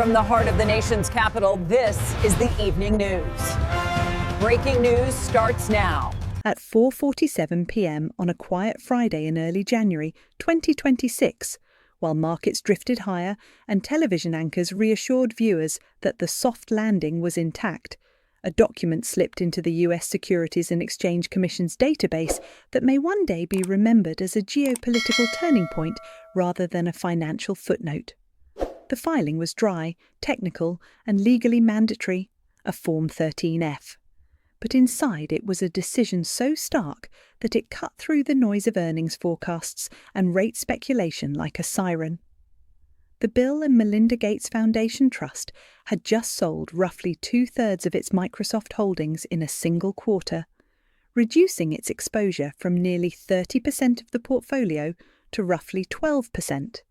From the heart of the nation's capital, this is the Evening News. Breaking news starts now. At 4:47 p.m. on a quiet Friday in early January 2026, while markets drifted higher and television anchors reassured viewers that the soft landing was intact, a document slipped into the US Securities and Exchange Commission's database that may one day be remembered as a geopolitical turning point rather than a financial footnote. The filing was dry, technical, and legally mandatory, a Form 13F. But inside it was a decision so stark that it cut through the noise of earnings forecasts and rate speculation like a siren. The Bill and Melinda Gates Foundation Trust had just sold roughly 2/3 of its Microsoft holdings in a single quarter, reducing its exposure from nearly 30% of the portfolio to roughly 12%,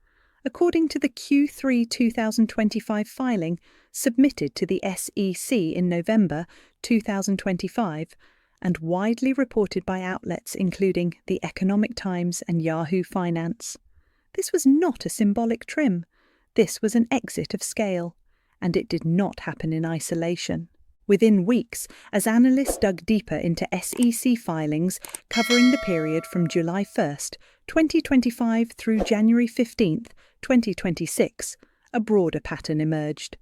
according to the Q3 2025 filing submitted to the SEC in November 2025 and widely reported by outlets including The Economic Times and Yahoo Finance. This was not a symbolic trim. This was an exit of scale, and it did not happen in isolation. Within weeks, as analysts dug deeper into SEC filings covering the period from July 1st, 2025 through January 15th, 2026, a broader pattern emerged.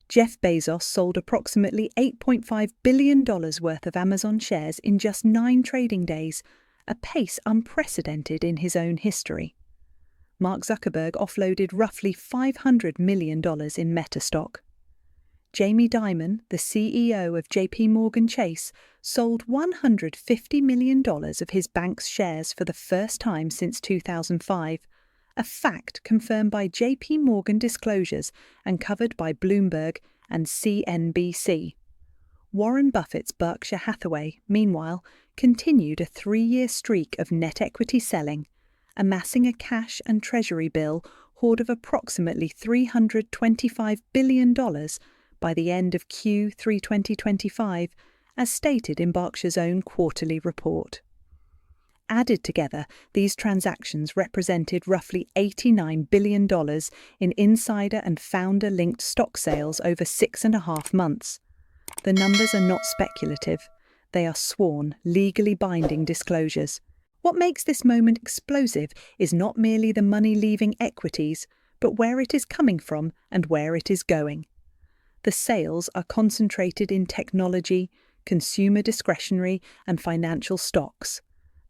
Jeff Bezos sold approximately $8.5 billion worth of Amazon shares in just 9 trading days, a pace unprecedented in his own history. Mark Zuckerberg offloaded roughly $500 million in Meta stock. Jamie Dimon, the CEO of JP Morgan Chase, sold $150 million of his bank's shares for the first time since 2005, a fact confirmed by JP Morgan disclosures and covered by Bloomberg and CNBC. Warren Buffett's Berkshire Hathaway, meanwhile, continued a 3-year streak of net equity selling, amassing a cash and treasury bill hoard of approximately $325 billion by the end of Q3 2025, as stated in Berkshire's own quarterly report. Added together, these transactions represented roughly $89 billion in insider and founder-linked stock sales over 6.5 months. The numbers are not speculative. They are sworn, legally binding disclosures. What makes this moment explosive is not merely the money leaving equities, but where it is coming from and where it is going. The sales are concentrated in technology, consumer discretionary, and financial stocks,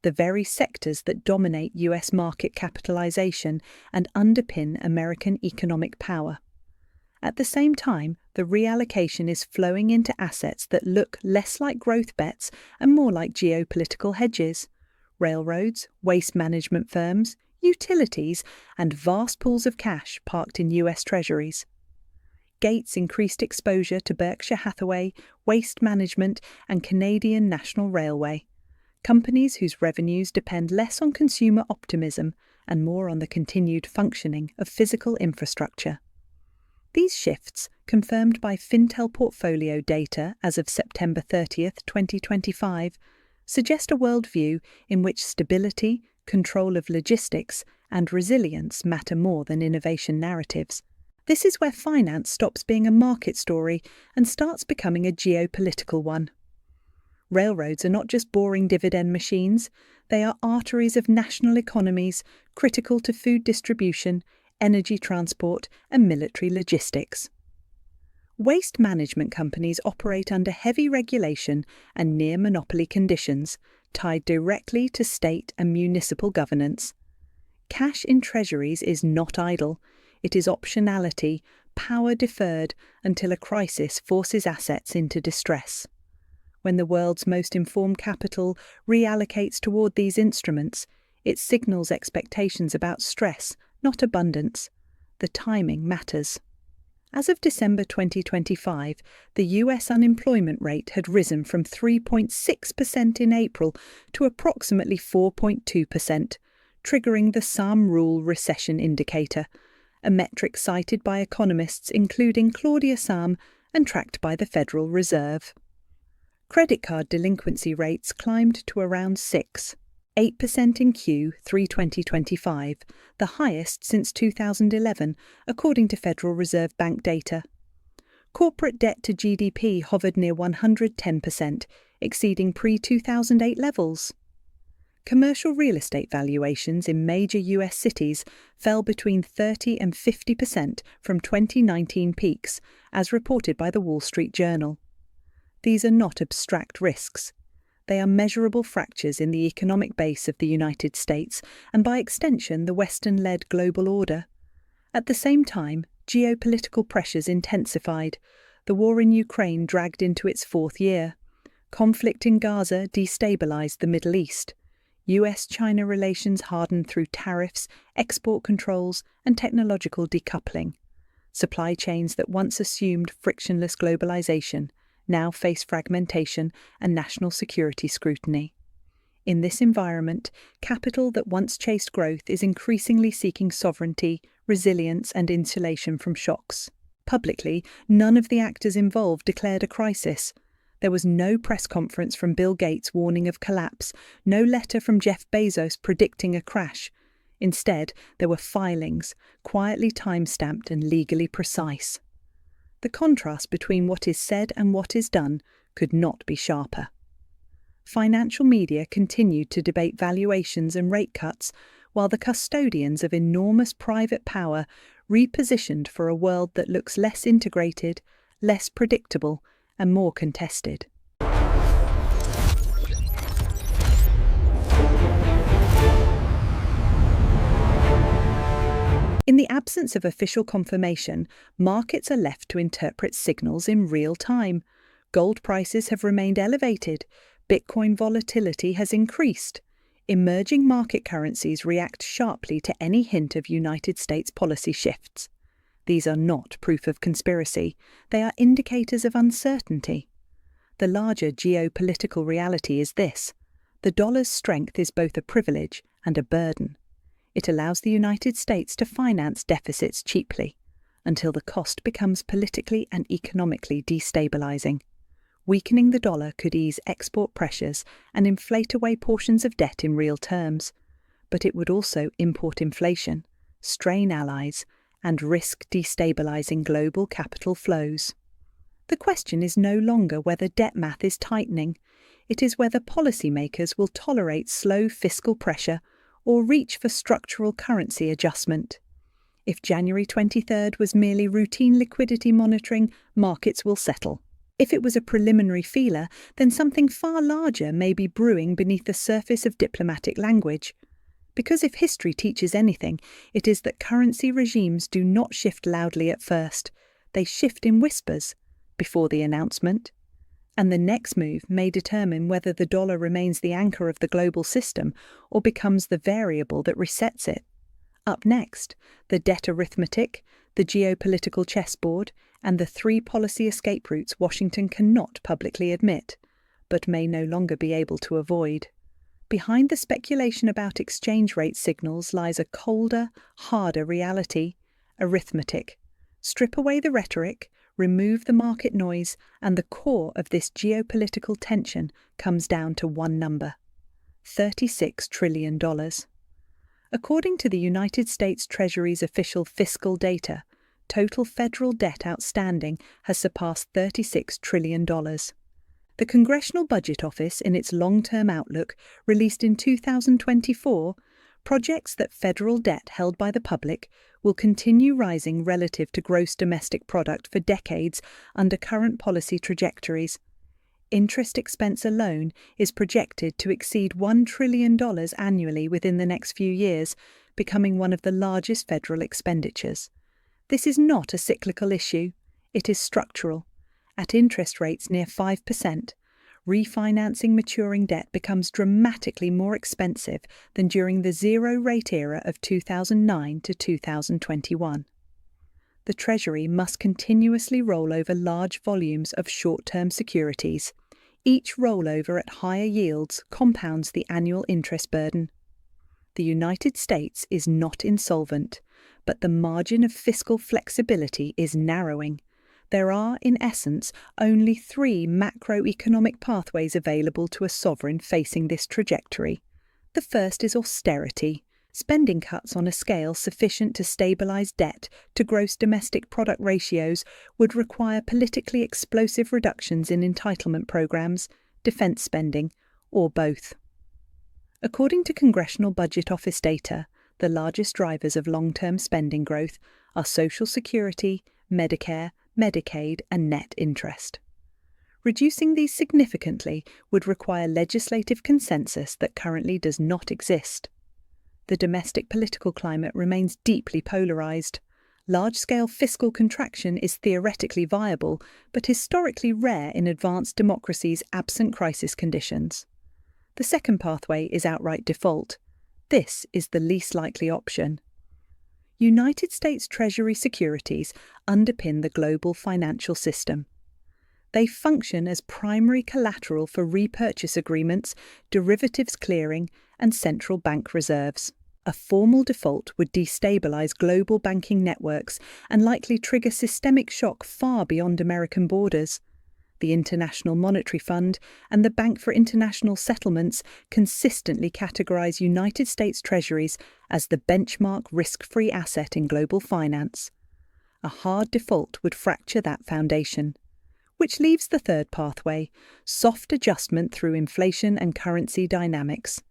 the very sectors that dominate US market capitalization and underpin American economic power. At the same time, the reallocation is flowing into assets that look less like growth bets and more like geopolitical hedges: railroads, waste management firms, utilities, and vast pools of cash parked in US treasuries. Gates increased exposure to Berkshire Hathaway, Waste Management, and Canadian National Railway, companies whose revenues depend less on consumer optimism and more on the continued functioning of physical infrastructure. These shifts, confirmed by Fintel portfolio data as of September 30th, 2025, suggest a worldview in which stability, control of logistics, and resilience matter more than innovation narratives. This is where finance stops being a market story and starts becoming a geopolitical one. Railroads are not just boring dividend machines, they are arteries of national economies critical to food distribution, energy transport, and military logistics. Waste management companies operate under heavy regulation and near monopoly conditions, tied directly to state and municipal governance. Cash in treasuries is not idle. It is optionality, power deferred until a crisis forces assets into distress. When the world's most informed capital reallocates toward these instruments, it signals expectations about stress, not abundance. The timing matters. As of December 2025, the US unemployment rate had risen from 3.6% in April to approximately 4.2%, triggering the Sum Rule recession indicator, a metric cited by economists including Claudia Sum and tracked by the Federal Reserve. Credit card delinquency rates climbed to around 6. 8% in Q3 2025, the highest since 2011, according to Federal Reserve Bank data. Corporate debt to GDP hovered near 110%, exceeding pre-2008 levels. Commercial real estate valuations in major US cities fell between 30 and 50% from 2019 peaks, as reported by the Wall Street Journal. These are not abstract risks. They are measurable fractures in the economic base of the United States and, by extension, the Western-led global order. At the same time, geopolitical pressures intensified. The war in Ukraine dragged into its fourth year. Conflict in Gaza destabilized the Middle East. US-China relations hardened through tariffs, export controls, and technological decoupling. Supply chains that once assumed frictionless globalization now face fragmentation and national security scrutiny. In this environment, capital that once chased growth is increasingly seeking sovereignty, resilience, and insulation from shocks. Publicly, none of the actors involved declared a crisis. There was no press conference from Bill Gates warning of collapse, no letter from Jeff Bezos predicting a crash. Instead, there were filings, quietly time-stamped and legally precise. The contrast between what is said and what is done could not be sharper. Financial media continued to debate valuations and rate cuts, while the custodians of enormous private power repositioned for a world that looks less integrated, less predictable, and more contested. In the absence of official confirmation, markets are left to interpret signals in real time. Gold prices have remained elevated. Bitcoin volatility has increased. Emerging market currencies react sharply to any hint of United States policy shifts. These are not proof of conspiracy. They are indicators of uncertainty. The larger geopolitical reality is this: the dollar's strength is both a privilege and a burden. It allows the United States to finance deficits cheaply, until the cost becomes politically and economically destabilizing. Weakening the dollar could ease export pressures and inflate away portions of debt in real terms, but it would also import inflation, strain allies, and risk destabilizing global capital flows. The question is no longer whether debt math is tightening. It is whether policymakers will tolerate slow fiscal pressure or reach for structural currency adjustment. If January 23rd was merely routine liquidity monitoring, markets will settle. If it was a preliminary feeler, then something far larger may be brewing beneath the surface of diplomatic language. Because if history teaches anything, it is that currency regimes do not shift loudly at first. They shift in whispers, before the announcement. And the next move may determine whether the dollar remains the anchor of the global system or becomes the variable that resets it. Up next, the debt arithmetic, the geopolitical chessboard, and the three policy escape routes Washington cannot publicly admit, but may no longer be able to avoid. Behind the speculation about exchange rate signals lies a colder, harder reality: arithmetic. Strip away the rhetoric, remove the market noise, and the core of this geopolitical tension comes down to one number: $36 trillion. According to the United States Treasury's official fiscal data, total federal debt outstanding has surpassed $36 trillion. The Congressional Budget Office, in its long-term outlook, released in 2024, projects that federal debt held by the public will continue rising relative to gross domestic product for decades under current policy trajectories. Interest expense alone is projected to exceed $1 trillion annually within the next few years, becoming one of the largest federal expenditures. This is not a cyclical issue, it is structural. At interest rates near 5%, refinancing maturing debt becomes dramatically more expensive than during the zero-rate era of 2009 to 2021. The Treasury must continuously roll over large volumes of short-term securities. Each rollover at higher yields compounds the annual interest burden. The United States is not insolvent, but the margin of fiscal flexibility is narrowing. There are, in essence, only three macroeconomic pathways available to a sovereign facing this trajectory: The first is austerity. Spending cuts on a scale sufficient to stabilise debt to gross domestic product ratios would require politically explosive reductions in entitlement programmes, defence spending, or both. According to Congressional Budget Office data, the largest drivers of long-term spending growth are Social Security, Medicare, Medicaid, and net interest. Reducing these significantly would require legislative consensus that currently does not exist. The domestic political climate remains deeply polarised. Large-scale fiscal contraction is theoretically viable, but historically rare in advanced democracies absent crisis conditions. The second pathway is outright default. This is the least likely option. United States Treasury securities underpin the global financial system. They function as primary collateral for repurchase agreements, derivatives clearing, and central bank reserves. A formal default would destabilise global banking networks and likely trigger systemic shock far beyond American borders. The International Monetary Fund and the Bank for International Settlements consistently categorise United States Treasuries as the benchmark risk-free asset in global finance. A hard default would fracture that foundation. Which leaves the third pathway, soft adjustment through inflation and currency dynamics.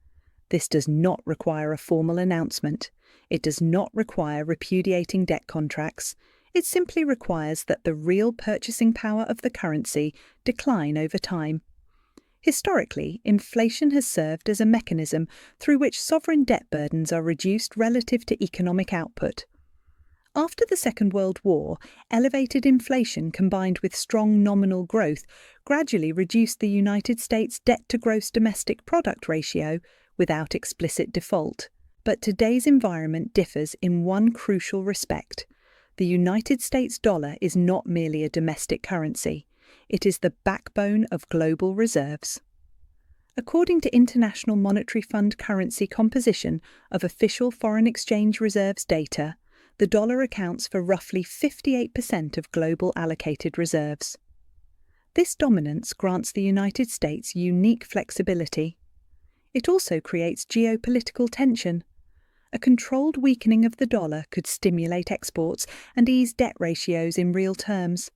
This does not require a formal announcement. It does not require repudiating debt contracts. It simply requires that the real purchasing power of the currency decline over time. Historically, inflation has served as a mechanism through which sovereign debt burdens are reduced relative to economic output. After the Second World War, elevated inflation combined with strong nominal growth gradually reduced the United States debt-to-gross domestic product ratio without explicit default. But today's environment differs in one crucial respect. The United States dollar is not merely a domestic currency. It is the backbone of global reserves. According to International Monetary Fund currency composition of official foreign exchange reserves data, the dollar accounts for roughly 58% of global allocated reserves. This dominance grants the United States unique flexibility. It also creates geopolitical tension. A controlled weakening of the dollar could stimulate exports and ease debt ratios in real terms.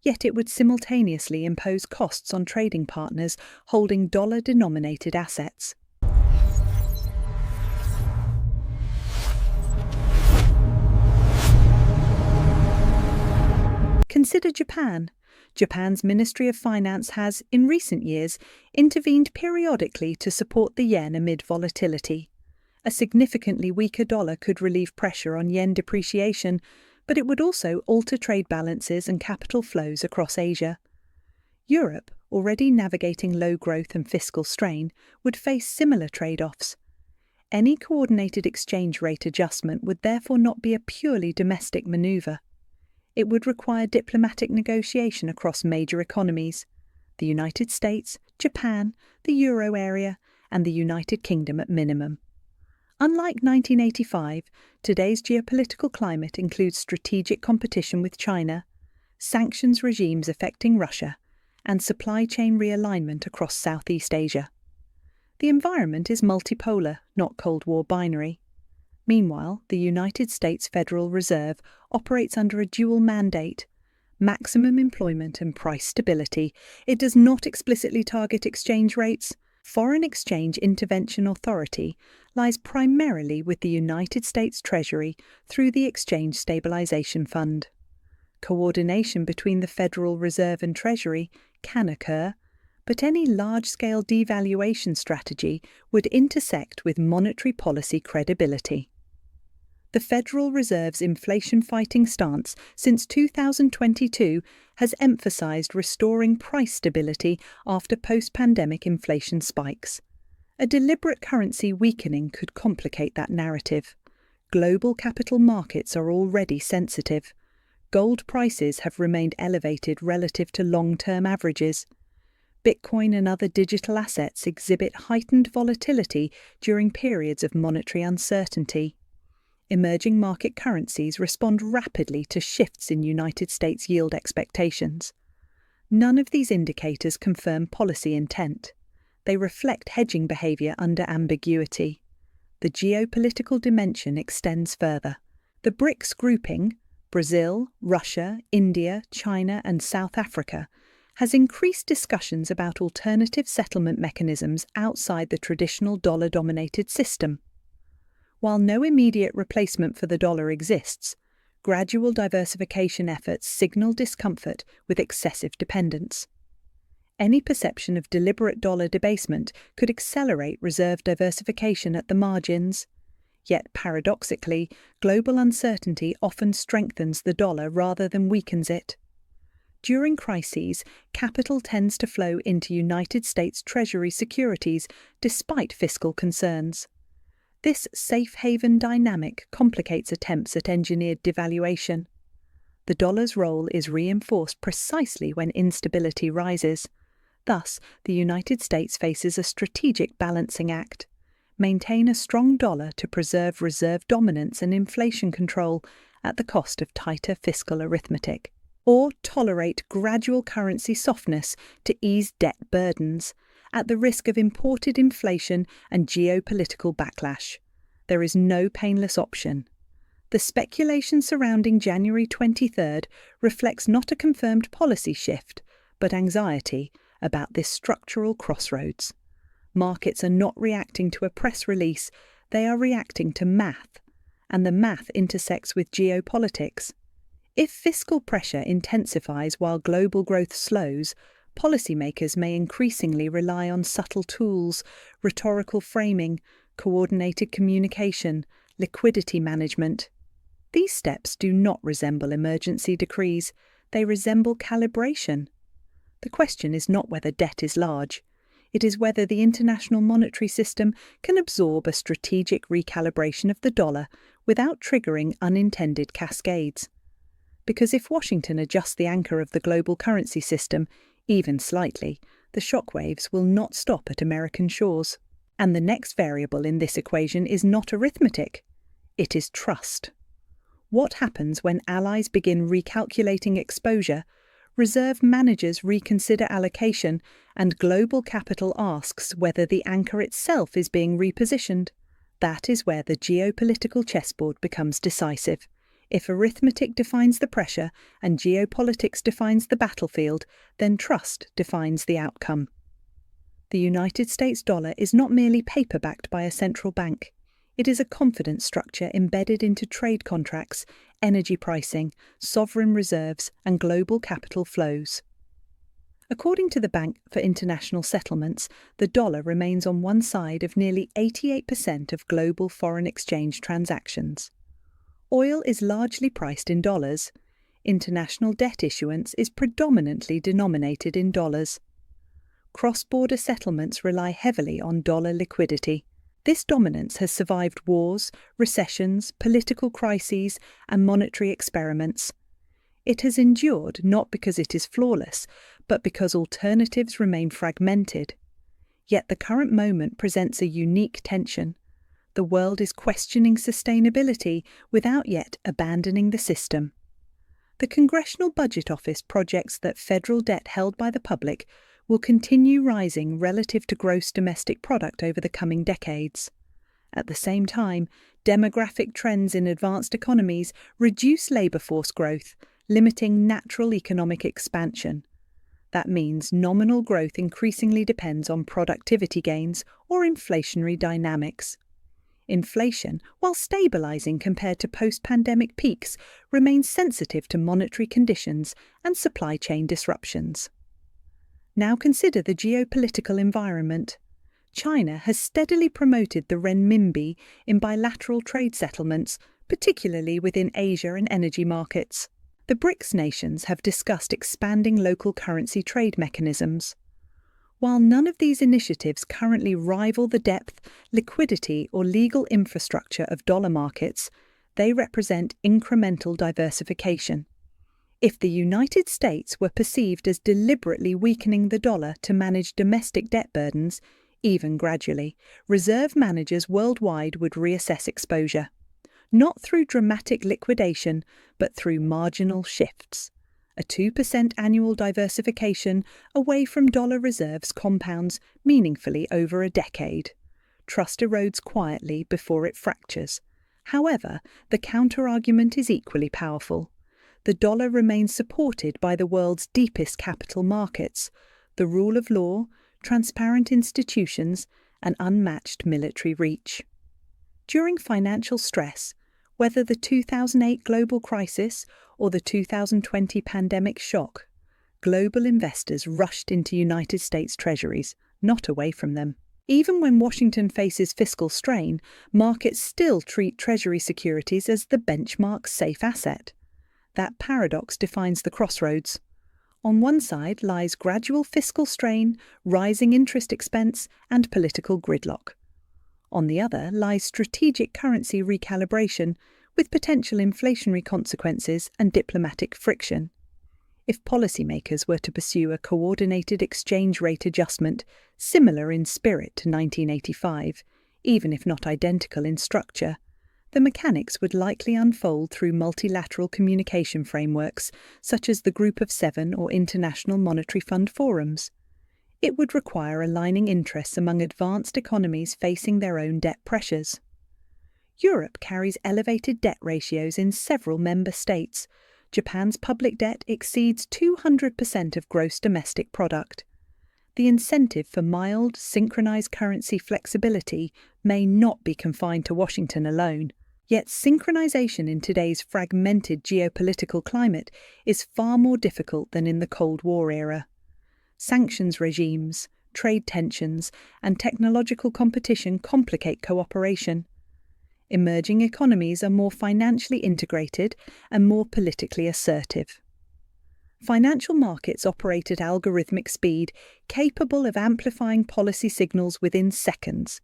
Yet it would simultaneously impose costs on trading partners holding dollar-denominated assets. Consider Japan. Japan's Ministry of Finance has, in recent years, intervened periodically to support the yen amid volatility. A significantly weaker dollar could relieve pressure on yen depreciation, but it would also alter trade balances and capital flows across Asia. Europe, already navigating low growth and fiscal strain, would face similar trade-offs. Any coordinated exchange rate adjustment would therefore not be a purely domestic manoeuvre. It would require diplomatic negotiation across major economies: the United States, Japan, the Euro area, and the United Kingdom at minimum. Unlike 1985, today's geopolitical climate includes strategic competition with China, sanctions regimes affecting Russia, and supply chain realignment across Southeast Asia. The environment is multipolar, not Cold War binary. Meanwhile, the United States Federal Reserve operates under a dual mandate: maximum employment and price stability. It does not explicitly target exchange rates. Foreign exchange intervention authority lies primarily with the United States Treasury through the Exchange Stabilization Fund. Coordination between the Federal Reserve and Treasury can occur, but any large-scale devaluation strategy would intersect with monetary policy credibility. The Federal Reserve's inflation-fighting stance since 2022 has emphasized restoring price stability after post-pandemic inflation spikes. A deliberate currency weakening could complicate that narrative. Global capital markets are already sensitive. Gold prices have remained elevated relative to long-term averages. Bitcoin and other digital assets exhibit heightened volatility during periods of monetary uncertainty. Emerging market currencies respond rapidly to shifts in United States yield expectations. None of these indicators confirm policy intent. They reflect hedging behavior under ambiguity. The geopolitical dimension extends further. The BRICS grouping, Brazil, Russia, India, China, and South Africa, has increased discussions about alternative settlement mechanisms outside the traditional dollar-dominated system. While no immediate replacement for the dollar exists, gradual diversification efforts signal discomfort with excessive dependence. Any perception of deliberate dollar debasement could accelerate reserve diversification at the margins. Yet, paradoxically, global uncertainty often strengthens the dollar rather than weakens it. During crises, capital tends to flow into United States Treasury securities despite fiscal concerns. This safe haven dynamic complicates attempts at engineered devaluation. The dollar's role is reinforced precisely when instability rises. Thus, the United States faces a strategic balancing act. Maintain a strong dollar to preserve reserve dominance and inflation control at the cost of tighter fiscal arithmetic, or tolerate gradual currency softness to ease debt burdens, at the risk of imported inflation and geopolitical backlash. There is no painless option. The speculation surrounding January 23rd reflects not a confirmed policy shift, but anxiety about this structural crossroads. Markets are not reacting to a press release, they are reacting to math, and the math intersects with geopolitics. If fiscal pressure intensifies while global growth slows, policymakers may increasingly rely on subtle tools, rhetorical framing, coordinated communication, liquidity management. These steps do not resemble emergency decrees, they resemble calibration. The question is not whether debt is large, it is whether the international monetary system can absorb a strategic recalibration of the dollar without triggering unintended cascades. Because if Washington adjusts the anchor of the global currency system, even slightly, the shockwaves will not stop at American shores. And the next variable in this equation is not arithmetic, it is trust. What happens when allies begin recalculating exposure, reserve managers reconsider allocation, and global capital asks whether the anchor itself is being repositioned? That is where the geopolitical chessboard becomes decisive. If arithmetic defines the pressure and geopolitics defines the battlefield, then trust defines the outcome. The United States dollar is not merely paper-backed by a central bank. It is a confidence structure embedded into trade contracts, energy pricing, sovereign reserves, and global capital flows. According to the Bank for International Settlements, the dollar remains on one side of nearly 88% of global foreign exchange transactions. Oil is largely priced in dollars. International debt issuance is predominantly denominated in dollars. Cross-border settlements rely heavily on dollar liquidity. This dominance has survived wars, recessions, political crises, and monetary experiments. It has endured not because it is flawless, but because alternatives remain fragmented. Yet the current moment presents a unique tension. The world is questioning sustainability without yet abandoning the system. The Congressional Budget Office projects that federal debt held by the public will continue rising relative to gross domestic product over the coming decades. At the same time, demographic trends in advanced economies reduce labour force growth, limiting natural economic expansion. That means nominal growth increasingly depends on productivity gains or inflationary dynamics. Inflation, while stabilising compared to post-pandemic peaks, remains sensitive to monetary conditions and supply chain disruptions. Now consider the geopolitical environment. China has steadily promoted the renminbi in bilateral trade settlements, particularly within Asia and energy markets. The BRICS nations have discussed expanding local currency trade mechanisms. While none of these initiatives currently rival the depth, liquidity, or legal infrastructure of dollar markets, they represent incremental diversification. If the United States were perceived as deliberately weakening the dollar to manage domestic debt burdens, even gradually, reserve managers worldwide would reassess exposure, not through dramatic liquidation, but through marginal shifts. A 2% annual diversification away from dollar reserves compounds meaningfully over a decade. Trust erodes quietly before it fractures. However, the counter-argument is equally powerful. The dollar remains supported by the world's deepest capital markets, the rule of law, transparent institutions, and unmatched military reach. During financial stress, whether the 2008 global crisis or the 2020 pandemic shock, global investors rushed into United States treasuries, not away from them. Even when Washington faces fiscal strain, markets still treat treasury securities as the benchmark safe asset. That paradox defines the crossroads. On one side lies gradual fiscal strain, rising interest expense, and political gridlock. On the other lies strategic currency recalibration, with potential inflationary consequences and diplomatic friction. If policymakers were to pursue a coordinated exchange rate adjustment similar in spirit to 1985, even if not identical in structure, the mechanics would likely unfold through multilateral communication frameworks such as the Group of Seven or International Monetary Fund forums. It would require aligning interests among advanced economies facing their own debt pressures. Europe carries elevated debt ratios in several member states. Japan's public debt exceeds 200% of gross domestic product. The incentive for mild, synchronized currency flexibility may not be confined to Washington alone. Yet synchronization in today's fragmented geopolitical climate is far more difficult than in the Cold War era. Sanctions regimes, trade tensions, and technological competition complicate cooperation. Emerging economies are more financially integrated and more politically assertive. Financial markets operate at algorithmic speed, capable of amplifying policy signals within seconds.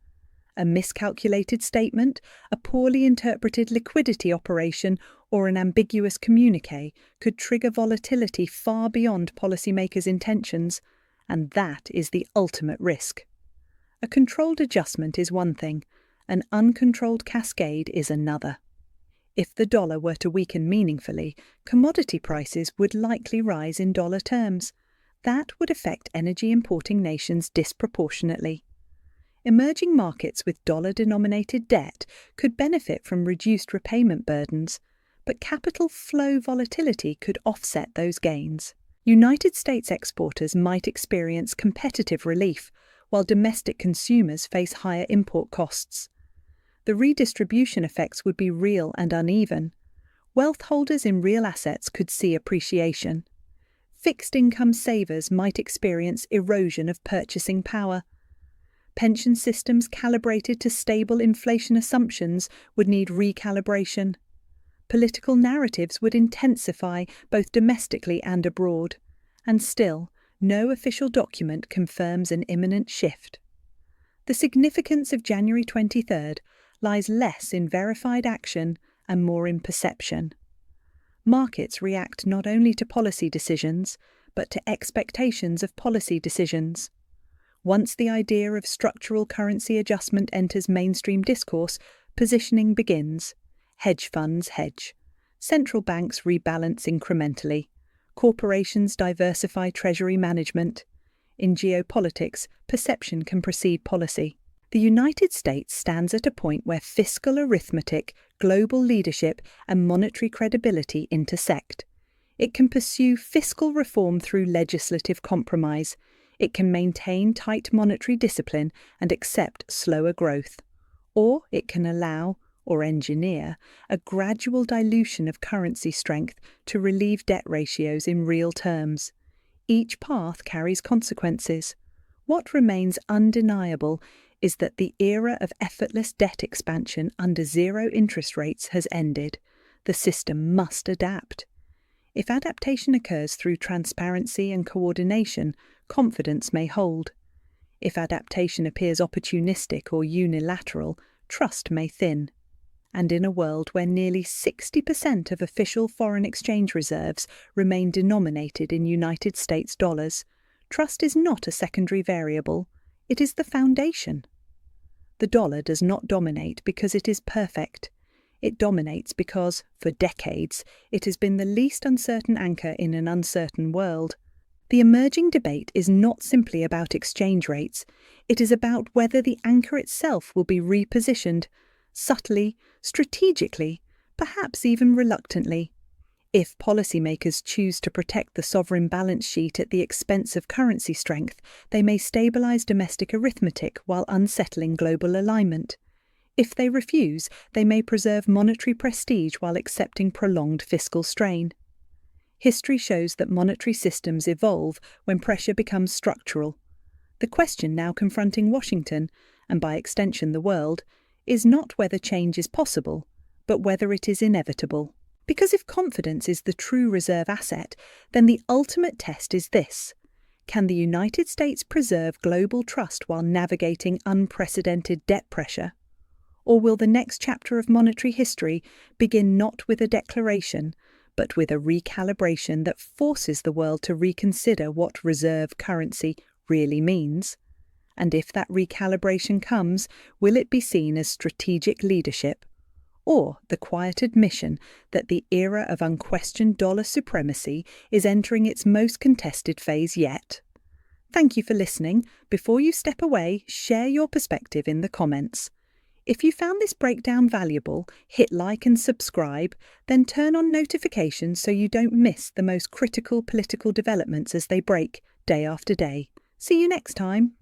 A miscalculated statement, a poorly interpreted liquidity operation, or an ambiguous communiqué could trigger volatility far beyond policymakers' intentions, and that is the ultimate risk. A controlled adjustment is one thing, an uncontrolled cascade is another. If the dollar were to weaken meaningfully, commodity prices would likely rise in dollar terms. That would affect energy-importing nations disproportionately. Emerging markets with dollar-denominated debt could benefit from reduced repayment burdens, but capital flow volatility could offset those gains. United States exporters might experience competitive relief, while domestic consumers face higher import costs. The redistribution effects would be real and uneven. Wealth holders in real assets could see appreciation. Fixed income savers might experience erosion of purchasing power. Pension systems calibrated to stable inflation assumptions would need recalibration. Political narratives would intensify both domestically and abroad. And still, no official document confirms an imminent shift. The significance of January 23rd lies less in verified action and more in perception. Markets react not only to policy decisions, but to expectations of policy decisions. Once the idea of structural currency adjustment enters mainstream discourse, positioning begins. Hedge funds hedge. Central banks rebalance incrementally. Corporations diversify treasury management. In geopolitics, perception can precede policy. The United States stands at a point where fiscal arithmetic, global leadership, and monetary credibility intersect. It can pursue fiscal reform through legislative compromise. It can maintain tight monetary discipline and accept slower growth. Or it can allow, or engineer, a gradual dilution of currency strength to relieve debt ratios in real terms. Each path carries consequences. What remains undeniable is that the era of effortless debt expansion under zero interest rates has ended. The system must adapt. If adaptation occurs through transparency and coordination, confidence may hold. If adaptation appears opportunistic or unilateral, trust may thin. And in a world where nearly 60% of official foreign exchange reserves remain denominated in United States dollars, trust is not a secondary variable, it is the foundation. The dollar does not dominate because it is perfect. It dominates because, for decades, it has been the least uncertain anchor in an uncertain world. The emerging debate is not simply about exchange rates. It is about whether the anchor itself will be repositioned, subtly, strategically, perhaps even reluctantly. If policymakers choose to protect the sovereign balance sheet at the expense of currency strength, they may stabilise domestic arithmetic while unsettling global alignment. If they refuse, they may preserve monetary prestige while accepting prolonged fiscal strain. History shows that monetary systems evolve when pressure becomes structural. The question now confronting Washington, and by extension the world, is not whether change is possible, but whether it is inevitable. Because if confidence is the true reserve asset, then the ultimate test is this: can the United States preserve global trust while navigating unprecedented debt pressure? Or will the next chapter of monetary history begin not with a declaration, but with a recalibration that forces the world to reconsider what reserve currency really means? And if that recalibration comes, will it be seen as strategic leadership, or the quiet admission that the era of unquestioned dollar supremacy is entering its most contested phase yet? Thank you for listening. Before you step away, share your perspective in the comments. If you found this breakdown valuable, hit like and subscribe, then turn on notifications so you don't miss the most critical political developments as they break day after day. See you next time.